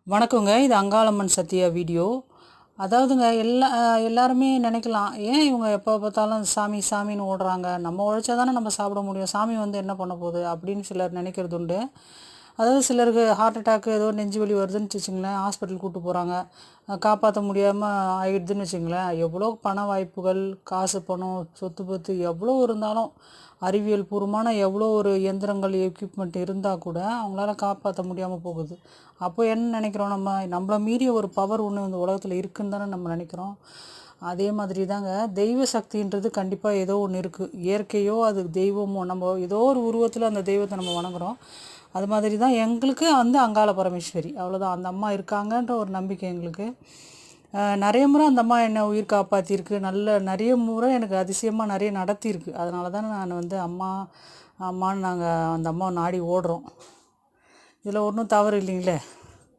வணக்கங்க. இது அங்காளம்மன் சத்யா வீடியோ. அதாவதுங்க எல்லாருமே நினைக்கலாம், ஏன் இவங்க எப்போ பார்த்தாலும் சாமி சாமின்னு ஓடுறாங்க? நம்ம உழைச்சா தானே நம்ம சாப்பிட முடியும். சாமி வந்து என்ன பண்ண போகுது? அப்படின்னு சிலர் நினைக்கிறது உண்டு. அதாவது சிலருக்கு ஹார்ட் அட்டாக்கு ஏதோ நெஞ்சு வலி வருதுன்னு வச்சுங்களேன், ஹாஸ்பிட்டல் கூட்டு போகிறாங்க. காப்பாற்ற முடியாமல் ஆயிடுதுன்னு வச்சுங்களேன், எவ்வளோ பண வாய்ப்புகள், காசு பணம், சொத்து பத்து எவ்வளோ இருந்தாலும், அறிவியல் பூர்வமான எவ்வளோ ஒரு இயந்திரங்கள் எக்யூப்மெண்ட் இருந்தால் கூட அவங்களால காப்பாற்ற முடியாமல் போகுது. அப்போ என்ன நினைக்கிறோம், நம்மளை மீறிய ஒரு பவர் ஒன்று இந்த உலகத்தில் இருக்குன்னு தானே நம்ம நினைக்கிறோம். அதே மாதிரி தாங்க தெய்வ சக்தின்றது கண்டிப்பாக ஏதோ ஒன்று இருக்குது. இயற்கையோ அது தெய்வமோ, நம்ம ஏதோ ஒரு உருவத்தில் அந்த தெய்வத்தை நம்ம வணங்குறோம். அது மாதிரி தான் எங்களுக்கு வந்து அங்காள பரமேஸ்வரி, அவ்வளோதான். அந்த அம்மா இருக்காங்கன்ற ஒரு நம்பிக்கை எங்களுக்கு. நிறைய முறை அந்த அம்மா என்னை உயிர் காப்பாற்றிருக்கு. நிறைய முறை எனக்கு அதிசயமாக நிறைய நடத்தியிருக்கு. அதனால தான் நான் வந்து அம்மான்னு நாங்கள் அந்த அம்மாவை நாடி ஓடுறோம். இதில் ஒன்றும் தவறு இல்லைங்களே.